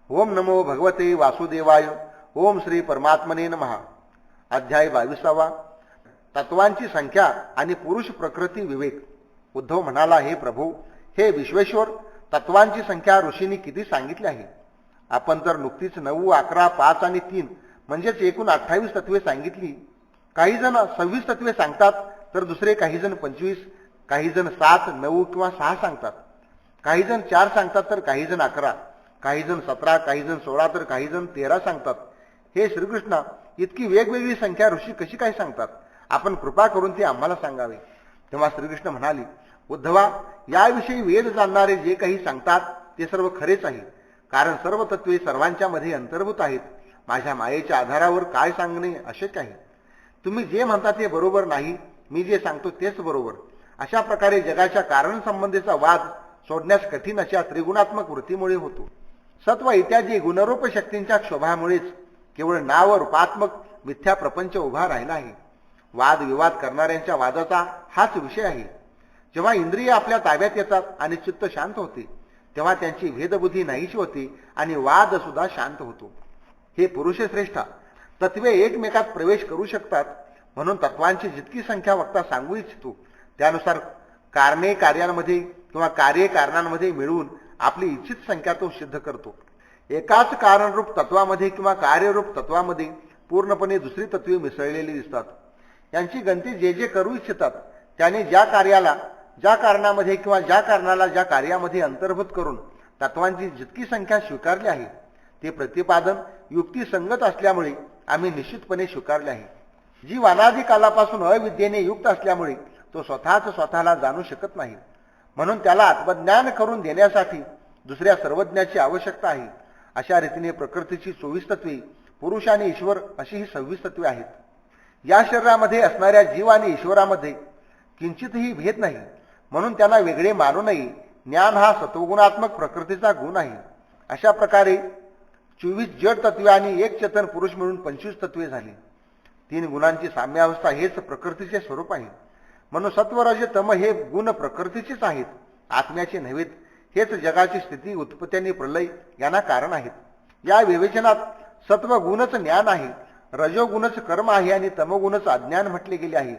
ओम नमो भगवते वासुदेवाय. ओम श्री परमात्मने नमः. अध्याय 22. तत्वांची संख्या आणि पुरुष प्रकृती विवेक. उद्धव म्हणाला, हे प्रभू, हे विश्वेश्वर, तत्वांची संख्या ऋषींनी किती सांगितली आहे? आपण तर नुकतीच 9, 11, 5 आणि 3 म्हणजेच एकूण 28 तत्वे सांगितली. काही जण 26 तत्वे सांगतात, तर दुसरे काही जण 25, काही जण 7, 9 किंवा 6 सांगतात. काही जण 4 सांगतात, तर काही जण 11, काही जण 17, काही जण 16, तर काही जण 13 सांगतात. हे श्रीकृष्णा, इतकी वेगवेगळी संख्या ऋषी कशी काय सांगतात? आपण कृपा करून ती आम्हाला सांगावे. तेव्हा श्रीकृष्ण म्हणाले, उद्धवा, याविषयी वेद जाणणारे जे काही सांगतात ते सर्व खरेच आहे. कारण सर्व तत्वे सर्वांच्या मध्ये अंतर्भूत आहेत. माझ्या मायेच्या आधारावर काय सांगणे अशक्य आहे. तुम्ही जे म्हणता ते बरोबर नाही, मी जे सांगतो तेच बरोबर. अशा प्रकारे जगाच्या कारण संबंधीचा वाद सोडण्यास कठीण अशा त्रिगुणात्मक वृत्तीमुळे होतो. सत्व इत्यादी गुणरूप शक्तींच्या क्षोभामुळेच केवळ नाव रूपात्मक मिथ्या प्रपंच उभा राहिला आहे. वादविवाद करणाऱ्यांच्या वादाचा हाच विषय आहे. जेव्हा इंद्रिय आपल्या ताब्यात येतात आणि चित्त शांत होते, तेव्हा त्यांची भेदबुद्धी नाहीशी होते आणि वाद सुद्धा शांत होतो. हे पुरुषश्रेष्ठा, तत्वे एकमेकात प्रवेश करू शकतात. म्हणून तत्वांची जितकी संख्या वक्ता सांगू इच्छितो त्यानुसार कारणे कार्यांमध्ये किंवा कार्ये कारणांमध्ये मिळवून आपली इच्छित संख्या तो सिद्ध करतो. एकाच कारणरूप तत्वामध्ये किंवा कार्यरूप तत्वामध्ये पूर्णपणे दुसरी तत्वे मिसळलेली दिसतात. यांची गणती जे जे करू इच्छितात त्याने ज्या कार्याला ज्या कारणामध्ये किंवा ज्या कारणाला ज्या कार्यामध्ये अंतर्भूत करून तत्वांची जितकी संख्या स्वीकारली आहे ते प्रतिपादन युक्तिसंगत असल्यामुळे आम्ही निश्चितपणे स्वीकारले आहे. जीव अनादी कालापासून अविद्येने युक्त असल्यामुळे तो स्वतःला जाणू शकत नाही. म्हणून त्याला आत्मज्ञान करून देण्यासाठी दुसऱ्या सर्वज्ञाची आवश्यकता आहे. अशा रीतीने प्रकृतीची 24 तत्वे, पुरुष आणि ईश्वर अशी ही 26 तत्वे आहेत. या शरीरामध्ये असणाऱ्या जीव आणि ईश्वरामध्ये किंचितही भेद नाही. म्हणून त्यांना वेगळे मानू नये. ज्ञान हा सत्वगुणात्मक प्रकृतीचा गुण आहे. अशा प्रकारे 24 जड तत्वे आणि एक चेतन पुरुष मिळून 25 तत्वे झाली. 3 गुणांची साम्यावस्था हेच प्रकृतीचे स्वरूप आहे. म्हणून सत्व रज तम हे गुण प्रकृतीचेच आहेत, आत्म्याचे नव्हेत. हेच जगाची स्थिती, उत्पत्ती आणि प्रलय यांना कारण आहेत. या विवेचनात सत्व गुणच ज्ञान आहे, रजोगुणच कर्म आहे आणि तमोगुणच अज्ञान म्हटले गेले आहे.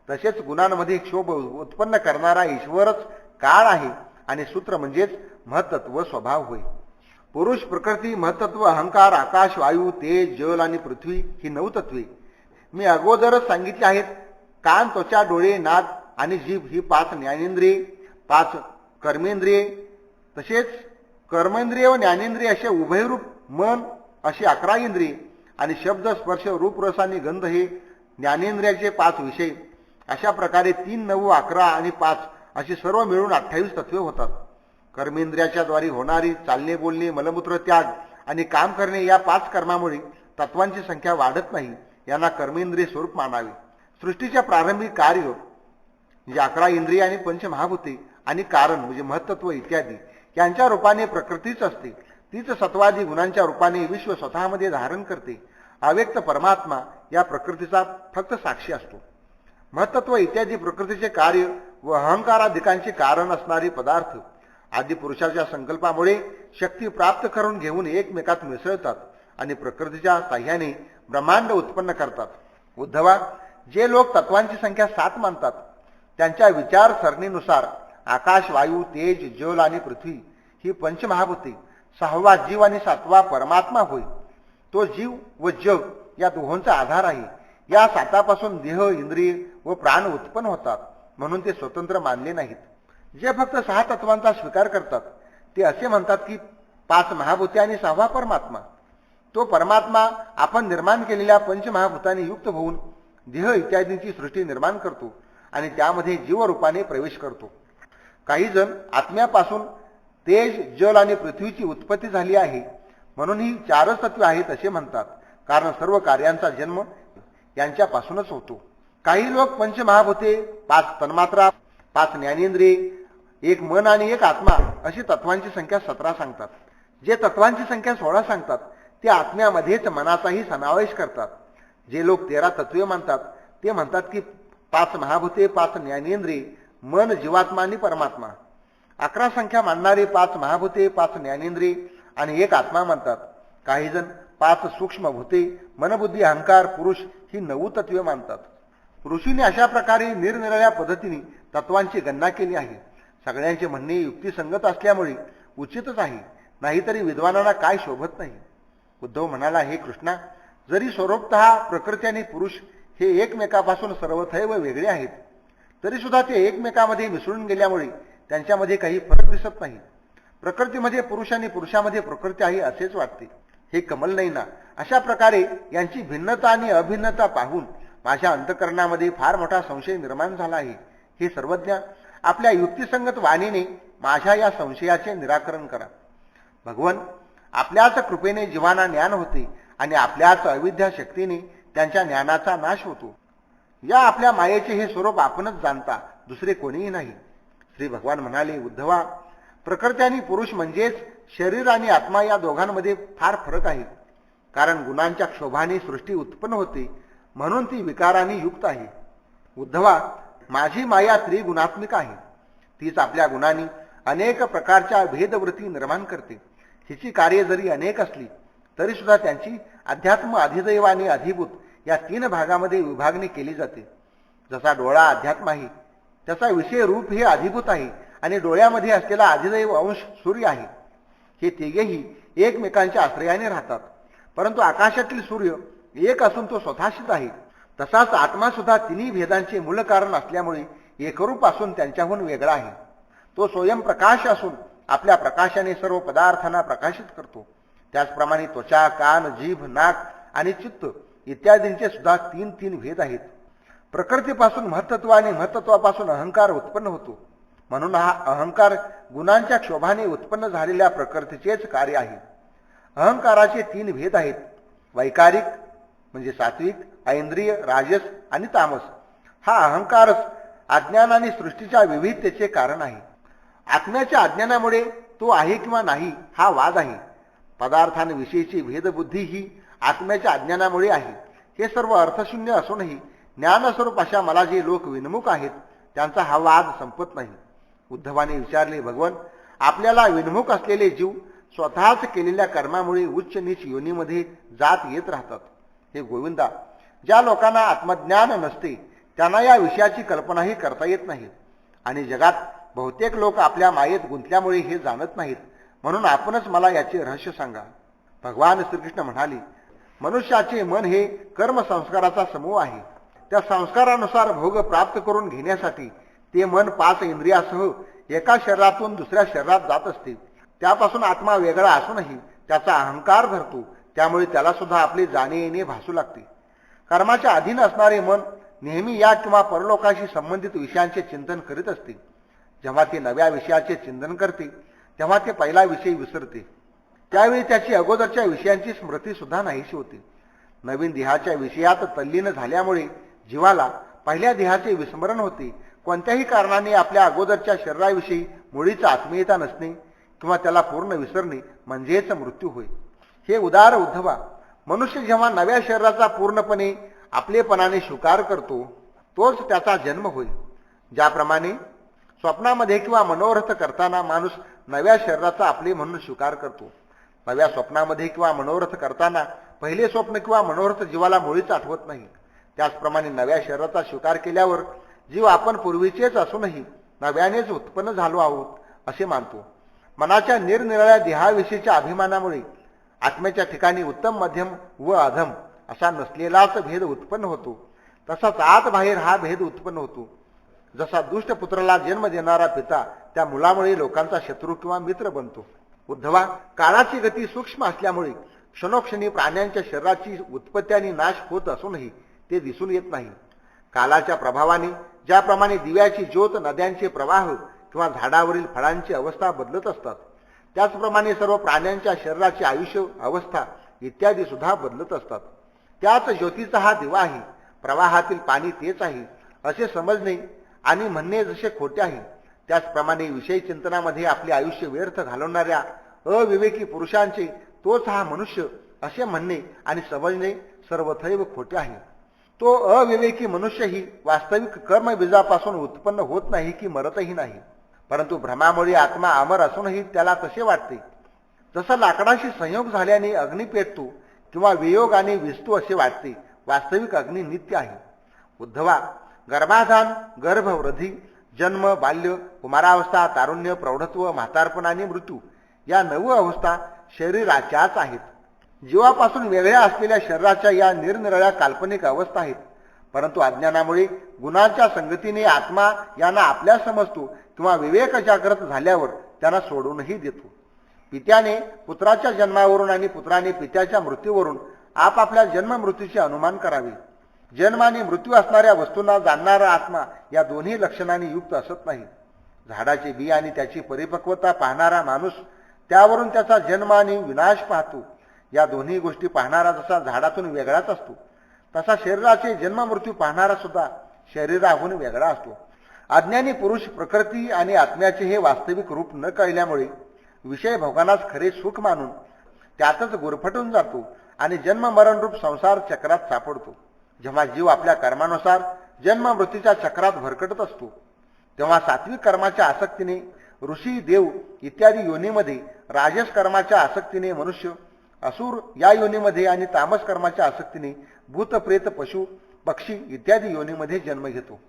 तसेच गुणांमध्ये क्षोभ उत्पन्न करणारा ईश्वरच काळ आहे आणि सूत्र म्हणजेच महत्त्व स्वभाव होय. पुरुष, प्रकृती, महत्त्व, अहंकार, आकाश, वायू, तेज, जल आणि पृथ्वी ही 9 तत्वे मी अगोदरच सांगितली आहेत. कान, त्वचा, डोळे, नाक आणि जीभ ही 5 ज्ञानेंद्रिये, 5 कर्मेंद्रिये, तसेच कर्मेंद्रिय व ज्ञानेंद्रिय असे उभयरूप मन अशी 11 इंद्रिये आणि शब्द, स्पर्श, रूप, रस आणि गंध हे ज्ञानेंद्रियाचे 5 विषय. अशा प्रकारे 3, 9, 11 आणि 5 अशी सर्व मिळून 28 तत्वे होतात. कर्मेंद्रियाच्या द्वारे होणारी चालणे, बोलणे, मलमूत्र त्याग आणि काम करणे या 5 कर्मामुळे तत्वांची संख्या वाढत नाही. यांना कर्मेंद्रिय स्वरूप मानावे. सृष्टीच्या प्रारंभी कार्य म्हणजे 11 इंद्रिय आणि पंचमहाभूते आणि कारण म्हणजे महत्त्व इत्यादी यांच्या रूपाने प्रकृतीच असते. तीच सत्वादी गुणांच्या रूपाने विश्व स्वतःमध्ये धारण करते. अव्यक्त परमात्मा या प्रकृतीचा फक्त साक्षी असतो. महत्त्व इत्यादी प्रकृतीचे कार्य व अहंकाराधिकांचे कारण असणारे पदार्थ आदी पुरुषाच्या संकल्पामुळे शक्ती प्राप्त करून घेऊन एकमेकात मिसळतात आणि प्रकृतीच्या साह्याने ब्रह्मांड उत्पन्न करतात. उद्धवा, जे लोक तत्वांची संख्या 7 मानतात त्यांच्या विचारसरणीनुसार आकाश, वायू, तेज, जल आणि पृथ्वी ही पंचमहाभूते, 6वा जीव आणि 7वा परमात्मा होय. तो जीव व जग या दोहोंचा आधार आहे. या 7पासून देह, इंद्रिय व प्राण उत्पन्न होतात. म्हणून ते स्वतंत्र मानले नाहीत. जे फक्त 6 तत्वांचा स्वीकार करतात ते असे म्हणतात की 5 महाभूते आणि 6वा परमात्मा. तो परमात्मा आपण निर्माण केलेल्या पंचमहाभूतांनी युक्त होऊन देह इत्यादींची सृष्टी निर्माण करतो आणि त्यामध्ये जीवरूपाने प्रवेश करतो. काही जण आत्म्यापासून तेज, जल आणि पृथ्वीची उत्पत्ती झाली आहे म्हणून ही 4च तत्वे आहेत असे म्हणतात. कारण सर्व कार्यांचा जन्म यांच्यापासूनच होतो. काही लोक पंचमहाभूते, 5 तन्मात्रा, 5 ज्ञानेंद्रिये, 1 मन आणि 1 आत्मा अशी तत्वांची संख्या 17 सांगतात. जे तत्वांची संख्या 16 सांगतात ते आत्म्यामध्येच मनाचाही समावेश करतात. जे लोक 13 तत्वे मानतात ते म्हणतात की 5 महाभूते, 5 ज्ञानेंद्रिये, मन, जीवात्मा आणि परमात्मा. 11 संख्या मानणारे 5 महाभूते, 5 ज्ञानेंद्रिये आणि एक आत्मा मानतात. काही जण 5 सूक्ष्म भूते, मनबुद्धी, अहंकार, पुरुष ही 9 तत्वे मानतात. ऋषींनी अशा प्रकारे निरनिराळ्या पद्धतीने तत्वांची गणना केली आहे. सगळ्यांचे म्हणणे युक्तिसंगत असल्यामुळे उचितच आहे, नाहीतरी विद्वानांना काय शोभत नाही. उद्धव म्हणाला, हे कृष्णा, जरी स्वरूपतः प्रकृती आणि पुरुष हे एकमेकापासून सर्वथैव वेगळे आहेत, तरी सुद्धा ते एकमेकामध्ये मिसळून गेल्यामुळे त्यांच्यामध्ये काही फरक दिसत नाही. प्रकृतीमध्ये पुरुष आणि पुरुषामध्ये प्रकृती आहे असेच वाटते. हे कमल नाही ना. अशा प्रकारे यांची भिन्नता आणि अभिन्नता पाहून माझ्या अंतःकरणामध्ये फार मोठा संशय निर्माण झाला आहे. हे सर्वज्ञ, आपल्या युक्तिसंगत वाणीने माझ्या या संशयाचे निराकरण करा. भगवन, आपल्याच कृपेने जीवांना ज्ञान होते आणि आपल्याच अविद्या शक्तीने त्यांच्या ज्ञानाचा नाश होतो. या आपल्या मायेचे हे स्वरूप आपणच जाणता, दुसरे कोणीही नाही. श्री भगवान म्हणाले, उद्धवा, प्रकृती आणि पुरुष म्हणजेच शरीर आणि आत्मा या दोघांमध्ये फार फरक आहे. कारण गुणांच्या क्षोभाने सृष्टी उत्पन्न होते, म्हणून ती विकाराने युक्त आहे. उद्धवा, माझी माया त्रिगुणात्मिक आहे. तीच आपल्या गुणांनी अनेक प्रकारच्या भेदवृत्ती निर्माण करते. हिची कार्ये जरी अनेक असली तरी सुद्धा त्यांची अध्यात्म, अधिदैव आणि अधिभूत या 3 भागामध्ये विभागणी केली जाते. जसा डोळा अध्यात्म आहे, त्याचा विषय रूप हे अधिभूत आहे आणि डोळ्यामध्ये असलेला अधिदैव अंश सूर्य आहे. हे तिघेही एकमेकांच्या आश्रयाने राहतात, परंतु आकाशातील सूर्य एक असून तो स्वतःशीच आहे. तसाच आत्मा सुद्धा तिन्ही भेदांचे मूळ कारण असल्यामुळे एकरूप असून त्यांच्याहून वेगळा आहे. तो स्वयंप्रकाश असून आपल्या प्रकाशाने सर्व पदार्थांना प्रकाशित करतो. त्याचप्रमाणे त्वचा, कान, जीभ, नाक आणि चित्त इत्यादींचे सुद्धा 3 भेद आहेत. प्रकृतीपासून महत्त्व आणि महत्त्वापासून अहंकार उत्पन्न होतो. म्हणून हा अहंकार गुणांच्या क्षोभाने उत्पन्न झालेल्या प्रकृतीचेच कार्य आहे. अहंकाराचे 3 भेद आहेत. वैकारिक म्हणजे सात्विक, ऐंद्रिय, राजस आणि तामस. हा अहंकारच अज्ञान आणि सृष्टीच्या विविधतेचे कारण आहे. आत्म्याच्या अज्ञानामुळे तो आहे किंवा नाही हा वाद आहे. पदार्थांविषयीची भेदबुद्धी ही आत्म्याच्या अज्ञानामुळे आहे. हे सर्व अर्थशून्य असूनही ज्ञानस्वरूप अशा मला जे लोक विनमुख आहेत त्यांचा हा वाद संपत नाही. उद्धवाने विचारले, भगवन, आपल्याला विनमुख असलेले जीव स्वतःच केलेल्या कर्मामुळे उच्च नीच योनीमध्ये जात येत राहतात. हे गोविंदा, ज्या लोकांना आत्मज्ञान नसते त्यांना या विषयाची कल्पनाही करता येत नाही. आणि जगात बहुतेक लोक आपल्या मायेत गुंतल्यामुळे हे जाणत नाहीत. म्हणून आपणच मला याचे रहस्य सांगा. भगवान श्रीकृष्ण म्हणाले, मनुष्याचे मन हे कर्मसंस्काराचा समूह आहे. त्या संस्कारानुसार भोग प्राप्त करून घेण्यासाठी ते मन 5 इंद्रियासह एका शरीरातून दुसऱ्या शरीरात जात असते. त्यापासून आत्मा वेगळा असूनही त्याचा अहंकार धरतो. त्यामुळे त्याला सुद्धा आपले जाणे येणे भासू लागते. कर्माच्या अधीन असणारे मन नेहमी या किंवा परलोकाशी संबंधित विषयांचे चिंतन करीत असते. जेव्हा ते नव्या विषयाचे चिंतन करते तेव्हा ते पहिला विषय विसरते. त्यावेळी त्याची अगोदरच्या विषयांची स्मृती सुद्धा नाहीशी होते. नवीन देहाच्या विषयात तल्लीन झाल्यामुळे जीवाला पहिल्या देहाचे विस्मरण होते. कोणत्याही कारणाने आपल्या अगोदरच्या शरीराविषयी मुळीच आत्मीयता नसणे किंवा त्याला पूर्ण विसरणे म्हणजेच मृत्यू होय. हे उदार उद्धवा, मनुष्य जेव्हा नव्या शरीराचा पूर्णपणे आपलेपणाने स्वीकार करतो तोच त्याचा जन्म होय. ज्याप्रमाणे स्वप्नामध्ये किंवा मनोरथ करताना माणूस नव्या शरीराचा आपले म्हणून स्वीकार करतो. नव्या स्वप्नामध्ये किंवा मनोरथ करताना पहिले स्वप्न किंवा मनोरथ जीवाला मुळीच आठवत नाही. त्याचप्रमाणे नव्या शरीराचा स्वीकार केल्यावर जीव आपण पूर्वीचेच असूनही नव्यानेच उत्पन्न झालो आहोत असे मानतो. मनाच्या निरनिराळ्या देहाविषयीच्या अभिमानामुळे आत्म्याच्या ठिकाणी उत्तम, मध्यम व अधम असा नसलेलाच भेद उत्पन्न होतो. तसाच आत बाहेर हा भेद उत्पन्न होतो. जसा दुष्ट पुत्राला जन्म देणारा पिता त्या मुलामुळे लोकांचा शत्रू किंवा मित्र बनतो. उद्धवा, काळाची गती सूक्ष्म असल्यामुळे क्षणोक्षणी प्राण्यांच्या शरीराची उत्पत्ती आणि नाश होत असूनही ते दिसून येत नाही. कालाच्या प्रभावाने ज्याप्रमाणे दिव्याची ज्योत, नद्यांचे प्रवाह किंवा झाडावरील फळांची अवस्था बदलत असतात, त्याचप्रमाणे सर्व प्राण्यांच्या शरीराची आयुष्य अवस्था इत्यादी सुद्धा बदलत असतात. त्याच ज्योतीचा हा दिवा आहे, प्रवाहातील पाणी तेच आहे असे समजणे आणि म्हणणे जसे खोटे आहे, त्याचप्रमाणे विषय चिंतनामध्ये आपले आयुष्य व्यर्थ घालवणाऱ्या अविवेकी पुरुषांचे तोच हा मनुष्य असे म्हणणे आणि समजणे सर्वथैव खोटे आहे. तो अविवेकी मनुष्यही वास्तविक कर्मबीजापासून उत्पन्न होत नाही की मरतही नाही, परंतु भ्रमामुळे आत्मा अमर असूनही त्याला तसे वाटते. जसं लाकडाशी संयोग झाल्याने अग्नी पेटतो किंवा वियोगाने विस्तू असे वाटते, वास्तविक अग्नी नित्य आहे. उद्धवा, गर्भाधान, गर्भवृद्धी, जन्म, बाल्य, कुमारावस्था, तारुण्य, प्रौढत्व, म्हातारपण आणि मृत्यू या 9 अवस्था शरीराच्याच आहेत. जीवापासून वेगळ्या असलेल्या शरीराच्या या निरनिराळ्या काल्पनिक अवस्था आहेत. परंतु अज्ञानामुळे गुणांच्या संगतीने आत्मा यांना आपल्या समजतो किंवा विवेक जागृत झाल्यावर त्यांना सोडूनही देतो. पित्याने पुत्राच्या जन्मावरून आणि पुत्राने पित्याच्या मृत्यूवरून आपापल्या जन्म मृत्यूचे अनुमान करावे. जन्म आणि मृत्यू असणाऱ्या वस्तूंना जाणणारा आत्मा या दोन्ही लक्षणांनी युक्त असत नाही. झाडाचे बी आणि त्याची परिपक्वता पाहणारा माणूस त्यावरून त्याचा जन्म आणि विनाश पाहतो. या दोन्ही गोष्टी पाहणारा जसा झाडातून वेगळाच असतो, तसा शरीराचे जन्म मृत्यू पाहणारा सुद्धा शरीराहून वेगळा असतो. अज्ञानी पुरुष प्रकृती आणि आत्म्याचे हे वास्तविक रूप न कळल्यामुळे विषय भोगानाच खरे सुख मानून त्यातच गुरफटून जातो आणि जन्म मरण रूप संसार चक्रात सापडतो. जेव्हा जीव आपल्या कर्मानुसार जन्म मृत्यूच्या चक्रात भरकटत असतो, तेव्हा सात्विक कर्माच्या आसक्तीने ऋषी, देव इत्यादी योनीमध्ये, राजस कर्माच्या आसक्तीने मनुष्य, असुर या योनीमध्ये आणि तामस कर्माच्या आसक्तीने भूत, प्रेत, पशु, पक्षी इत्यादी योनीमध्ये जन्म घेतो.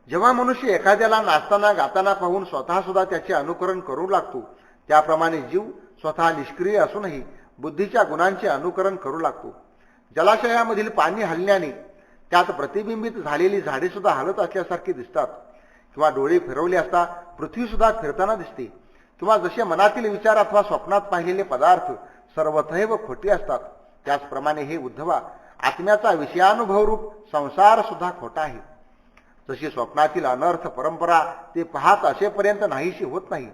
जेव्हा मनुष्य एखाद्याला नाचताना गाताना पाहून स्वतः सुद्धा त्याचे अनुकरण करू लागतो, त्याप्रमाणे जीव स्वतः निष्क्रिय असूनही बुद्धीच्या गुणांचे अनुकरण करू लागतो. जलाशयामधील पाणी हलण्याने त्यात प्रतिबिंबित झालेली झाडे सुद्धा हलत असल्यासारखी दिसतात, किंवा डोळे फिरवले असता पृथ्वी सुद्धा फिरताना दिसते, किंवा जसे मनातील विचार अथवा स्वप्नात पाहिलेले पदार्थ सर्वथैव खोटे असतात, त्याचप्रमाणे हे उद्धवा, आत्म्याचा विषयानुभव रूप संसार सुद्धा खोटा आहे. जशी स्वप्नातील अनर्थ परंपरा ते पाहत असेपर्यंत नाहीशी होत नाही,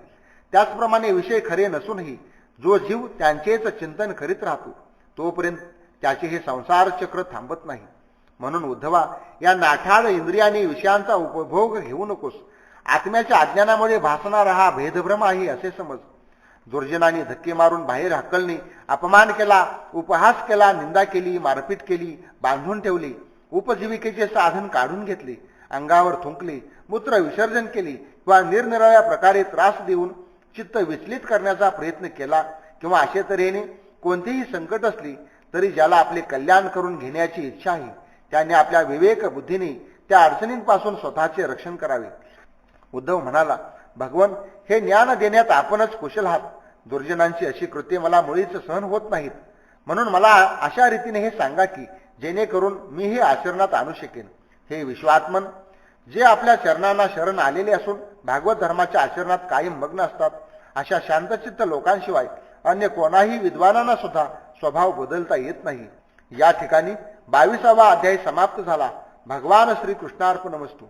त्याचप्रमाणे विषय खरे नसूनही जो जीव त्यांचेच चिंतन करीत राहतो तोपर्यंत त्याचे हे संसार चक्र थांबत नाही. म्हणून उद्धवा, या नाठाळ इंद्रियाने विषयांचा उपभोग घेऊ नकोस. आत्म्याच्या अज्ञानामुळे भासणारा हा भेदभ्रम आहे असे समज. दुर्जनांनी धक्के मारून बाहेर हाकलणे, अपमान केला, उपहास केला, निंदा केली, मारपीट केली, बांधून ठेवले, उपजीविकेचे साधन काढून घेतले, अंगावर थुंकले, मूत्र विसर्जन केले किंवा निरनिराळ्या प्रकारे त्रास देऊन चित्त विचलित करण्याचा प्रयत्न केला, किंवा अशा तऱ्हेने कोणतेही संकट असले तरी ज्याला आपले कल्याण करून घेण्याची इच्छा आहे त्याने आपल्या विवेक बुद्धीने त्या अडचणींपासून स्वतःचे रक्षण करावे. उद्धव म्हणाला, भगवन, हे ज्ञान देण्यात आपणच कुशल आहात. दुर्जनांची अशी कृत्ये मला मुळीच सहन होत नाहीत. म्हणून मला अशा रीतीने हे सांगा की जेणेकरून मी हे आचरणात आणू शकेन. हे विश्वात्मन, जे आपल्या चरणांना शरण आलेले असून भागवत धर्माच्या आचरणात कायम मग्न असतात, अशा शांतचित्त लोकांशिवाय अन्य कोणाही विद्वानांना सुद्धा स्वभाव बदलता येत नाही. या ठिकाणी 22वा अध्याय समाप्त झाला. भगवान श्री कृष्णार्पणमस्तु.